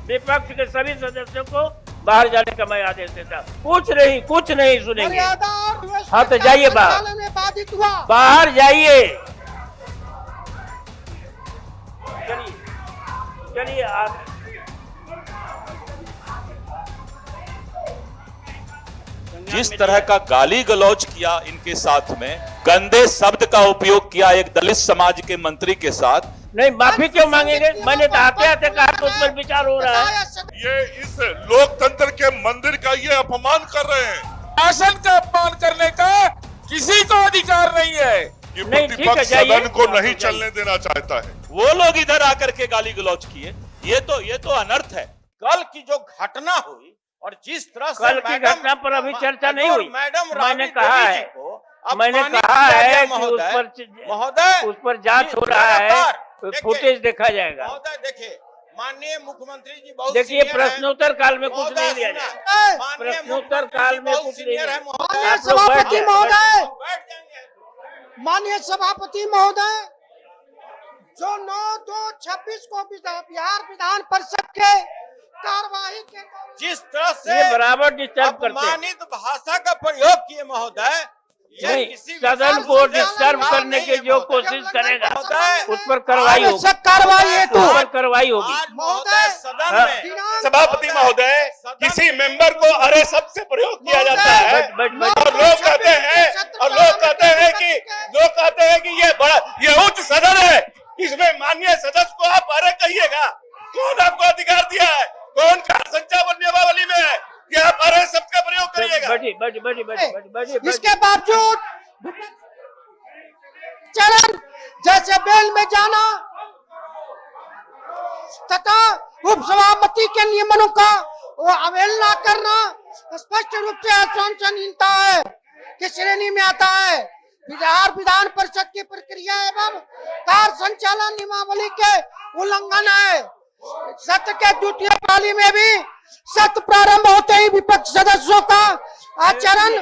विपक्ष के सभी सदस्यों को बाहर जाने का मैं आदेश देता। कुछ नहीं सुनेंगे। हाँ तो जाइए बाहर, बाहर जाइए। चलिए आप। जिस तरह का गाली गलौज किया इनके साथ में, गंदे शब्द का उपयोग किया एक दलित समाज के मंत्री के साथ, नहीं माफी क्यों मांगेंगे? मैंने तो आते आते कहा कि उस पर विचार हो रहा है। ये इस लोकतंत्र के मंदिर का ये अपमान कर रहे हैं। शासन का अपमान करने का किसी को अधिकार नहीं है। ये प्रतिपक्ष सदन को नहीं चलने देना चाहता है। वो लोग इधर आकर के गाली गलौज किए। ये तो अनर्थ है। कल की जो घटना हुई और जिस तरह से कल की घटना पर अभी चर्चा नहीं हुई। मैडम मैंने कहा है कि उस पर जांच हो रहा है, फुटेज देखा जाएगा। महोदय देखिए, माननीय मुख्यमंत्री जी बहुत देखिए प्रश्नोत्तर काल में कुछ नहीं दिया जाएगा। प्रश्नोत्तर काल में कुछ नहीं है। सभापति महोदय, बैठ जाएंगे। माननीय सभापति महोदय, जो 9/2/26 को बिहार विधान परिषद के कार्यवाही के जिस तरह से ये बराबर डिस्टर्ब करते हैं। अपमानित भाषा का प्रयोग किए महोदय, नहीं, सदन को डिस्टर्ब करने की जो कोशिश करेगा उस पर कार्रवाई होगी। कार्रवाई हेतु उस पर कार्रवाई होगी। महोदय सदन में सभापति महोदय, किसी मेंबर को अरे शब्द से प्रयोग किया जाता है और लोग कहते हैं कि ये उच्च सदन है, इसमें माननीय सदस्य को आप अरे कहिएगा। कौन आपको अधिकार दिया है? कौन का संचालन नियमावली में है कि आप अरे शब्द का प्रयोग करिएगा? इसके बावजूद चरण जैसे बेल में जाना तथा उपसभापति के नियमों का वो अवहेलना करना स्पष्ट रूप से अनुशासनहीनता है की श्रेणी में आता है। बिहार विधान परिषद की प्रक्रिया एवं कार्य संचालन नियमावली के उल्लंघन है। सत्र के द्वितीय पाली में भी सत्र प्रारंभ होते ही विपक्ष सदस्यों का आचरण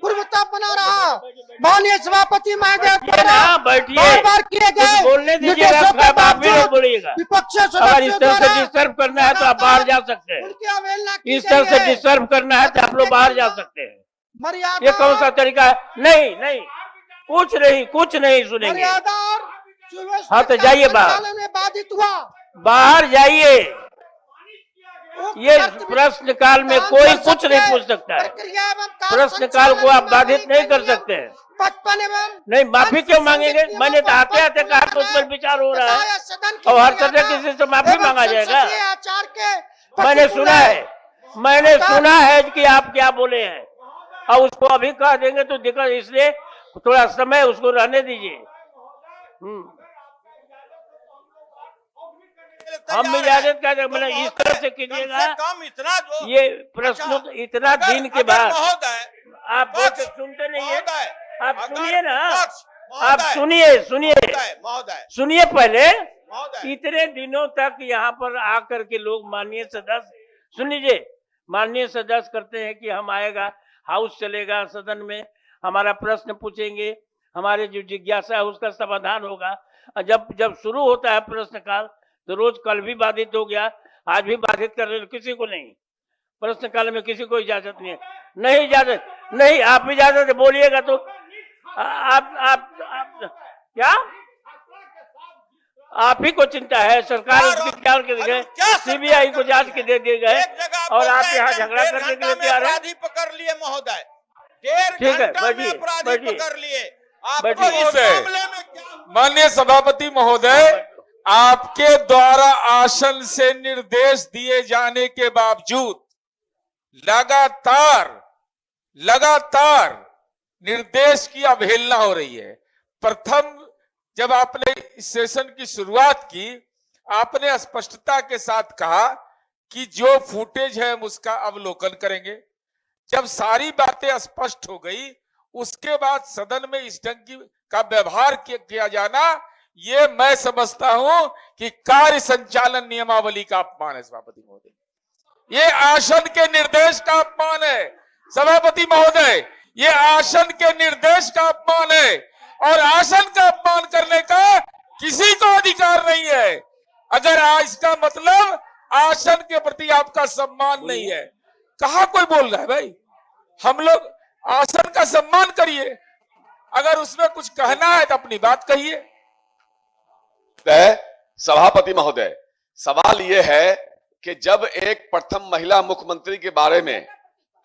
पूर्वता बना रहा। माननीय सभापति महोदय द्वारा बार किए गए निर्देशों के बावजूद विपक्ष सदस्यों द्वारा डिस्टर्ब करना है तो आप बाहर जा सकते हैं। उनकी अवहेलना की इस तरह से डिस्टर्ब करना है तो आप लोग बाहर जा सकते हैं। मर्यादा, ये कौन सा तरीका है? नहीं कुछ नहीं सुनेंगे। मर्यादा और हाँ तो जाइए बाहर, बाधित हुआ। बाहर जाइए। ये प्रश्न काल में कोई कुछ नहीं पूछ सकता है। प्रश्न काल को आप बाधित नहीं कर सकते हैं। 55 एवं नहीं माफी क्यों मांगेंगे? मैंने तो आते आते कहा कि उस पर विचार हो रहा है और हर तरह किसी से माफी मांगा जाएगा। मैंने सुना है कि आप क्या बोले हैं और उसको अभी कह देंगे तो दिक्कत, इसलिए थोड़ा समय उसको रहने दीजिए। हम इजाजत का मैंने इस तरह से कीजिएगा। ये प्रश्न इतना दिन के बाद आप सुनते नहीं है। आप सुनिए ना, आप सुनिए पहले। इतने दिनों तक यहाँ पर आकर के लोग माननीय सदस्य, सुन लीजिए, माननीय सदस्य करते हैं कि हम आएगा, हाउस चलेगा, सदन में हमारा प्रश्न पूछेंगे, हमारे जो जिज्ञासा है उसका समाधान होगा। जब शुरू होता है प्रश्न काल तो रोज कल भी बाधित हो गया, आज भी बाधित कर रहे, किसी को नहीं। प्रश्न काल में किसी को इजाजत नहीं है। नहीं इजाजत नहीं, आप इजाजत बोलिएगा तो आप क्या आप ही को चिंता है? सरकार उसकी ख्याल के गए, सीबीआई को जांच के दे दिए गए और आप यहाँ झगड़ा करने के लिए तैयार है। पकड़ लिए महोदय, ठीक है, बैठिए। पकड़ लिए। माननीय सभापति महोदय, आपके द्वारा आसन से निर्देश दिए जाने के बावजूद लगातार निर्देश की अवहेलना हो रही है। प्रथम जब आपने इस सेशन की शुरुआत की, आपने स्पष्टता के साथ कहा कि जो फुटेज है हम उसका अवलोकन करेंगे। जब सारी बातें स्पष्ट हो गई, उसके बाद सदन में इस ढंग का व्यवहार किया जाना, ये मैं समझता हूं कि कार्य संचालन नियमावली का अपमान है। सभापति महोदय, ये आसन के निर्देश का अपमान है। सभापति महोदय, ये आसन के निर्देश का अपमान है और आसन का अपमान करने का किसी को अधिकार नहीं है। अगर इसका मतलब आसन के प्रति आपका सम्मान नहीं है। कहाँ कोई बोल रहा है भाई? हम लोग आसन का सम्मान करिए, अगर उसमें कुछ कहना है तो अपनी बात कहिए। सभापति महोदय, सवाल यह है कि जब एक प्रथम महिला मुख्यमंत्री के बारे में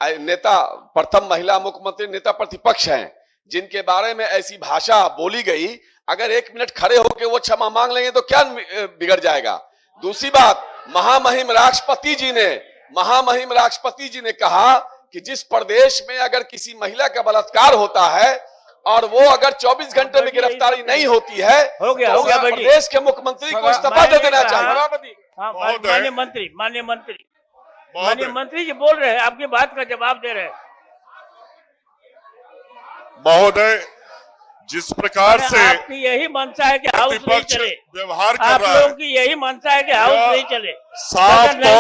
प्रथम महिला मुख्यमंत्री नेता प्रतिपक्ष हैं, जिनके बारे में ऐसी भाषा बोली गई, अगर 1 मिनट खड़े होकर वो क्षमा मांग लेंगे तो क्या बिगड़ जाएगा? दूसरी बात, महामहिम राष्ट्रपति जी ने कहा कि जिस प्रदेश में अगर किसी महिला का बलात्कार होता है और वो अगर 24 घंटे में गिरफ्तारी नहीं होती है, हो गया प्रदेश के मुख्यमंत्री को इस्तीफा दे देना चाहिए। माननीय मंत्री जी बोल रहे हैं, आपकी बात का जवाब दे रहे हैं। महोदय, जिस प्रकार से आपकी यही मंशा है कि हाउस नहीं चले, व्यवहार कर आप रहा है, लोगों की यही मंशा है कि हाउस नहीं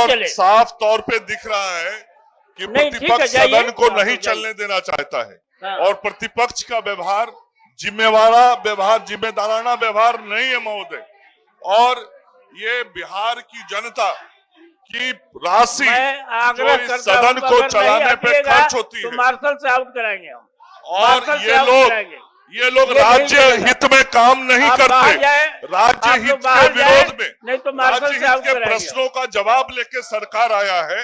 चले, साफ तौर पे दिख रहा है कि प्रतिपक्ष सदन को नहीं चलने देना चाहता है और प्रतिपक्ष का व्यवहार जिम्मेदाराना व्यवहार नहीं है महोदय। और ये बिहार की जनता की राशि जो इस सदन को चलाने पे खर्च होती है, तो मार्शल से आउट कराएंगे हम। और ये लोग राज्य हित में काम नहीं करते, राज्य हित के विरोध में, नहीं तो राज्य हित के प्रश्नों का जवाब लेके सरकार आया है।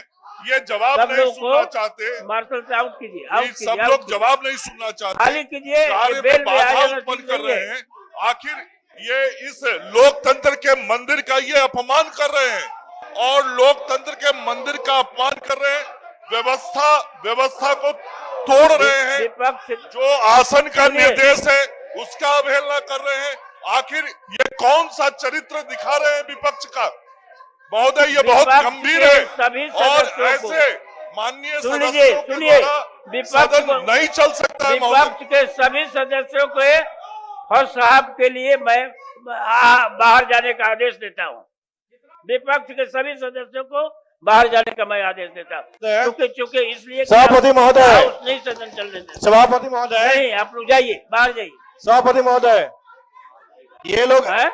ये जवाब नहीं सुनना चाहते, मार्शल से आउट कीजिए, सब लोग जवाब नहीं सुनना चाहते, खाली कीजिए, बाधा उत्पन्न कर रहे हैं। आखिर ये इस लोकतंत्र के मंदिर का ये अपमान कर रहे हैं और लोकतंत्र के मंदिर का अपमान कर रहे हैं, व्यवस्था को तोड़ रहे हैं, जो आसन का निर्देश है उसका अवहेलना कर रहे हैं। आखिर ये कौन सा चरित्र दिखा रहे हैं विपक्ष का? महोदय, ये बहुत गंभीर है और ऐसे माननीय सदस्यों के द्वारा सदन नहीं चल सकता है। विपक्ष के सभी सदस्यों को फर्स्ट साहब के लिए मैं बाहर जाने का आदेश देता हूँ। विपक्ष के सभी सदस्यों को बाहर जाने का मैं आदेश देता हूँ, चूंकि इसलिए सभापति महोदय, नहीं सदन चलने देते। सभापति महोदय, नहीं, आप लोग जाइए, बाहर जाइए। सभापति महोदय, ये लोग हैं?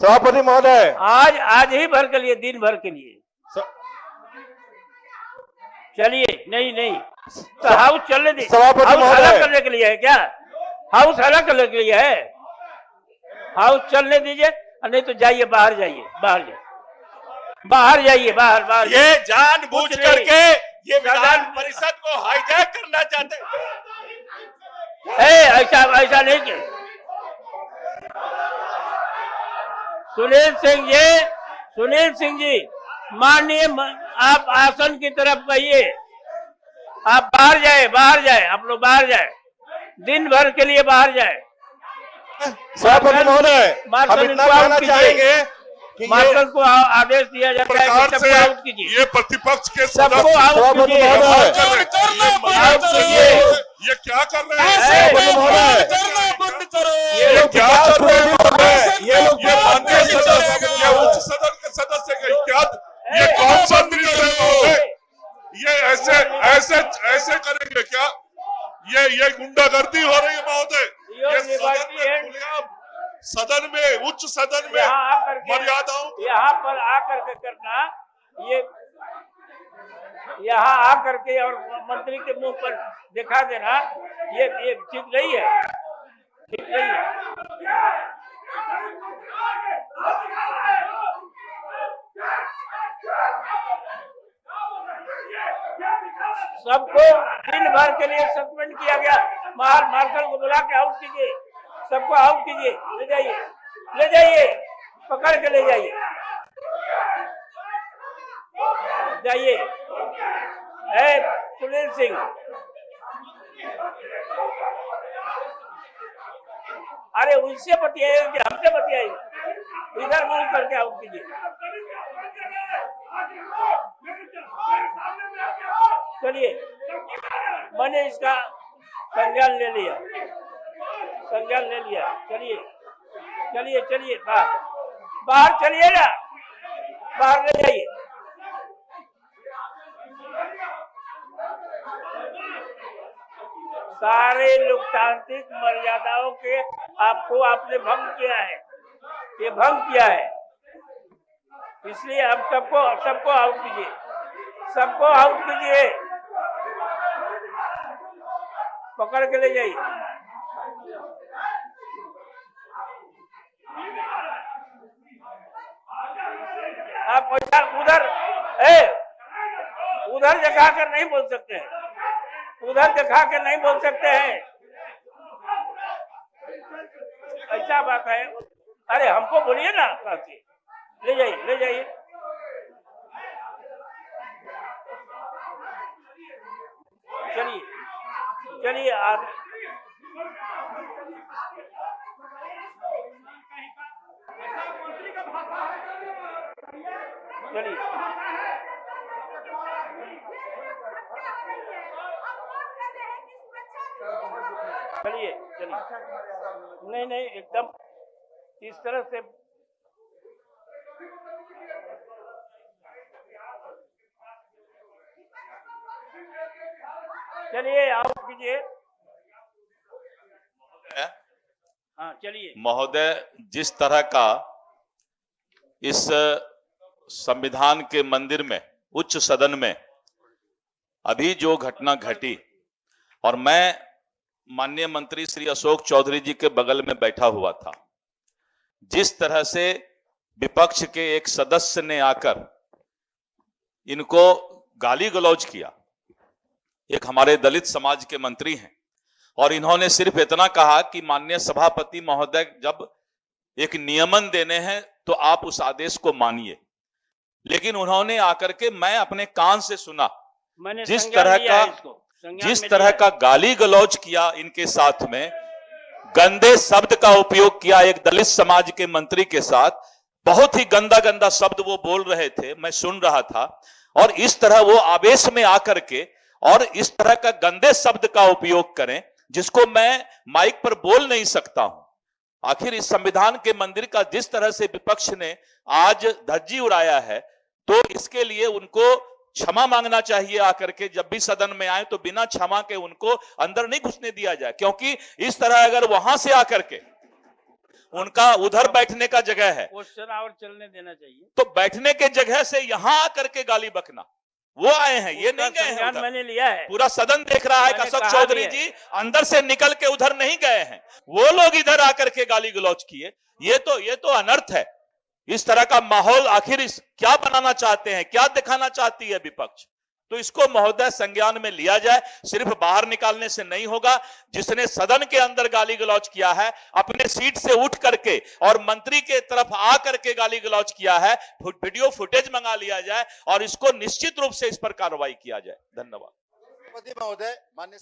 सभापति महोदय, आज ही भर के लिए, दिन भर के लिए चलिए। नहीं तो हाउस चलने दीजिए। सभापति महोदय, हल्ला करने के लिए है क्या? हाउस हल्ला करने के लिए है? हाउस चलने दीजिए, नहीं तो जाइए, बाहर जाइए, बाहर जाइए। ये जानबूझ करके ये विधान परिषद को हाईजैक करना चाहते हैं। ऐसा नहीं किया। सुनील सिंह जी, माननीय, आप आसन की तरफ कहिए, आप बाहर जाए, आप लोग बाहर जाए, दिन भर के लिए बाहर जाए। सभापति महोदय, हम इतना कहना चाहेंगे कि मार्शल को आदेश दिया जाता है कि सबको आउट कीजिए। ये प्रतिपक्ष के सबको आउट कीजिए। ये क्या कर रहे हैं? सभापति महोदय, ये क्या कर रहे हैं? ये माननीय सदस्य, ये उच्च सदन के सदस्य क्या, ये कौन सा दृश्य है महोदय? ये ऐसे करेंगे क्या? ये गुंडागर्दी हो रही है महोदय। ये सदन में उच्च सदन में मर्यादाओं, यहाँ पर आकर के करना, ये यहाँ आकर के और मंत्री के मुंह पर दिखा देना, ये ठीक नहीं है, ठीक नहीं है। सबको दिन भर के लिए सस्पेंड किया गया। मार्शल को बुला के आउट कीजिए, सबको आउट कीजिए, ले जाइए, पकड़ के ले जाइए। सुनील सिंह, अरे उनसे बतियाइए कि हमसे बतियाइए, इधर मुंह करके आउट कीजिए। चलिए, मैंने इसका संज्ञान ले लिया। चलिए बाहर चलिए ना, बाहर ले जाइए। सारे लोकतांत्रिक मर्यादाओं के आपने भंग किया है, ये भंग किया है। इसलिए हम सबको आउट कीजिए, सबको आउट कीजिए, पकड़ के ले जाइए। आप उधर जगा कर नहीं बोल सकते हैं, उधर जगा कर नहीं बोल सकते हैं, ऐसा बात है। अरे हमको बोलिए ना, ले जाइए, ले जाइए। चलिए चलिए आप चलिए चलिए चलिए, नहीं एकदम इस तरह से चलिए आप कीजिए। हाँ चलिए। महोदय, जिस तरह का इस संविधान के मंदिर में, उच्च सदन में अभी जो घटना घटी, और मैं माननीय मंत्री श्री अशोक चौधरी जी के बगल में बैठा हुआ था, जिस तरह से विपक्ष के एक सदस्य ने आकर इनको गाली गलौज किया, एक हमारे दलित समाज के मंत्री हैं, और इन्होंने सिर्फ इतना कहा कि माननीय सभापति महोदय जब एक नियमन देने हैं तो आप उस आदेश को मानिए। लेकिन उन्होंने आकर के, मैं अपने कान से सुना, जिस तरह का गाली गलौज किया इनके साथ में, गंदे शब्द का उपयोग किया एक दलित समाज के मंत्री के साथ, बहुत ही गंदा शब्द वो बोल रहे थे, मैं सुन रहा था। और इस तरह वो आवेश में आकर के और इस तरह का गंदे शब्द का उपयोग करें, जिसको मैं माइक पर बोल नहीं सकता हूं। आखिर इस संविधान के मंदिर का जिस तरह से विपक्ष ने आज धज्जी उड़ाया है, तो इसके लिए उनको क्षमा मांगना चाहिए। आकर के जब भी सदन में आए तो बिना क्षमा के उनको अंदर नहीं घुसने दिया जाए, क्योंकि इस तरह अगर वहां से आकर के उनका उधर बैठने का जगह है, क्वेश्चन आवर चलने देना चाहिए, तो बैठने के जगह से यहां आकर के गाली बकना, वो आए हैं, ये नहीं गए हैं। मैंने लिया है, पूरा सदन देख रहा है कि अशोक चौधरी जी अंदर से निकल के उधर नहीं गए हैं, वो लोग इधर आकर के गाली गलौज किए। ये तो अनर्थ है। इस तरह का माहौल आखिर क्या बनाना चाहते हैं, क्या दिखाना चाहती है विपक्ष? तो इसको महोदय संज्ञान में लिया जाए। सिर्फ बाहर निकालने से नहीं होगा। जिसने सदन के अंदर गाली गलौज किया है, अपने सीट से उठ करके और मंत्री के तरफ आ करके गाली गलौज किया है, वीडियो फुटेज मंगा लिया जाए और इसको निश्चित रूप से इस पर कार्रवाई किया जाए। धन्यवाद। महोदय, माननीय